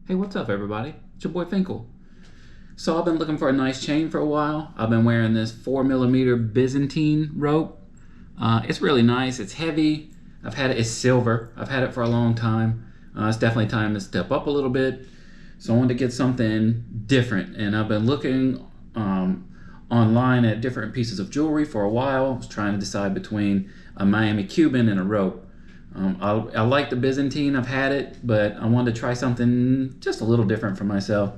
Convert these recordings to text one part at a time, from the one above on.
Hey, what's up everybody? It's your boy Finkel. So I've been looking for a nice chain for a while. I've been wearing this 4mm Byzantine rope. It's really nice, it's heavy. I've had it, it's silver. I've had it for a long time. It's definitely time to step up a little bit. So I wanted to get something different, and I've been looking online at different pieces of jewelry for a while. I was trying to decide between a Miami Cuban and a rope. I like the Byzantine, I've had it, but I wanted to try something just a little different for myself.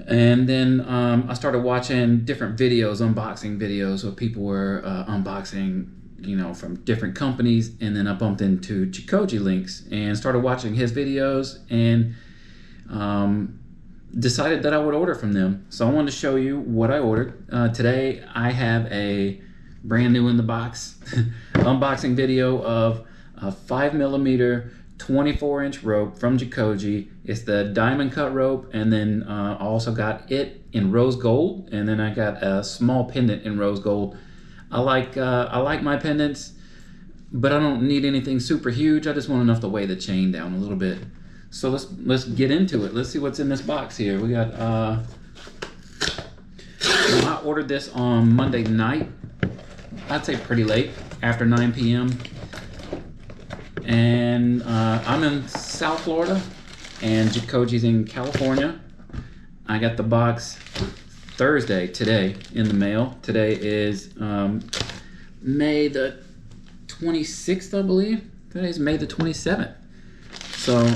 And then I started watching different videos, unboxing videos, where people were unboxing, from different companies. And then I bumped into Jacoje Links and started watching his videos and decided that I would order from them. So I wanted to show you what I ordered. Today I have a brand new in the box unboxing video of a 5mm 24-inch rope from Jacoje. It's the diamond cut rope, and then I also got it in rose gold, and then I got a small pendant in rose gold. I like my pendants, but I don't need anything super huge. I just want enough to weigh the chain down a little bit. So let's get into it. Let's see what's in this box here. We got I ordered this on Monday night. I'd say pretty late, after 9 p.m. And I'm in South Florida, and Jacoje's in California. I got the box Thursday, today, in the mail. Today is May the 26th, I believe. Today's May the 27th. So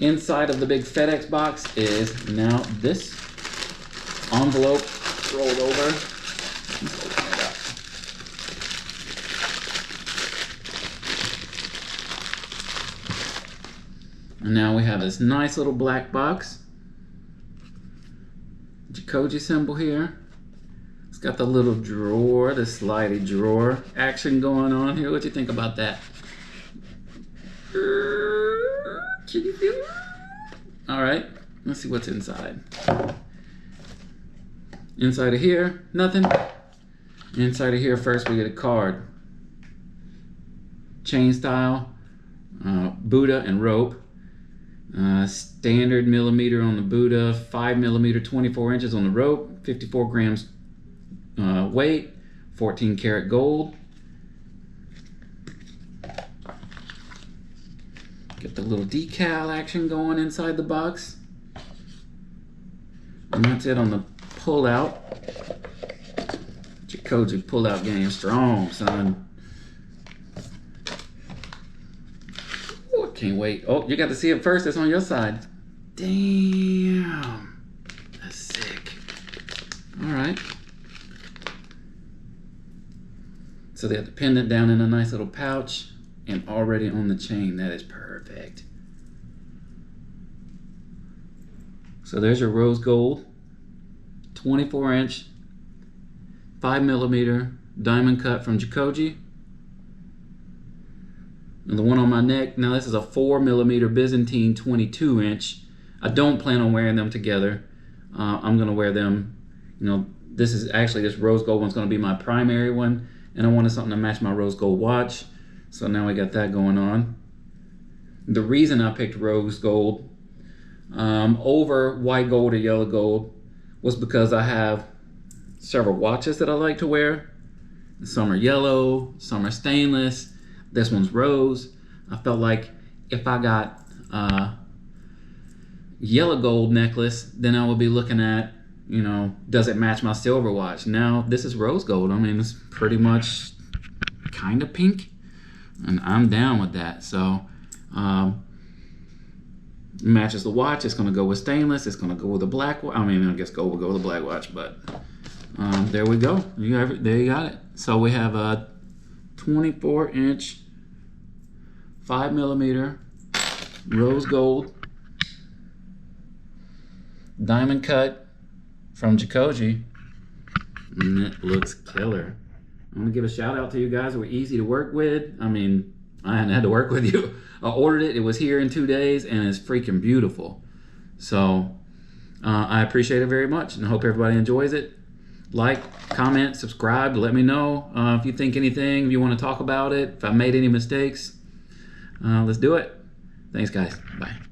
inside of the big FedEx box is now this envelope rolled over. Let's open it up. And now we have this nice little black box. Jacoje symbol here. It's got the little drawer, the slidey drawer action going on here. What do you think about that? Can you feel it? All right, let's see what's inside. Inside of here, nothing. Inside of here, first we get a card. Chain style, Buddha and rope. Standard millimeter on the Buddha, 5mm 24 inches on the rope, 54 grams weight, 14 karat gold. Get the little decal action going inside the box. And that's it on the pull out. Jacoje pull out game strong, son. Can't wait. Oh, you got to see it first. It's on your side. Damn. That's sick. All right. So they have the pendant down in a nice little pouch and already on the chain. That is perfect. So there's your rose gold 24-inch 5mm diamond cut from Jacoje. And the one on my neck, now this is a 4mm Byzantine 22-inch. I don't plan on wearing them together. I'm gonna wear them, this rose gold one's gonna be my primary one, and I wanted something to match my rose gold watch. So now we got that going on. The reason I picked rose gold over white gold or yellow gold was because I have several watches that I like to wear. Some are yellow, some are stainless. This one's rose. I felt like if I got a yellow gold necklace, then I would be looking at, does it match my silver watch? Now this is rose gold. I mean, it's pretty much kind of pink, and I'm down with that. So matches the watch. It's gonna go with stainless. It's gonna go with a black watch. I mean, I guess gold will go with a black watch, but there we go. There you got it. So we have a 24-inch 5mm rose gold diamond cut from Jacoje, and it looks killer. I'm gonna give a shout out to you guys. We're easy to work with. I mean, I hadn't had to work with you. I ordered it. It was here in 2 days, and it's freaking beautiful. So I appreciate it very much, and I hope everybody enjoys it. Like, comment, subscribe to let me know if you think anything, if you want to talk about it, if I made any mistakes. Let's do it. Thanks, guys. Bye.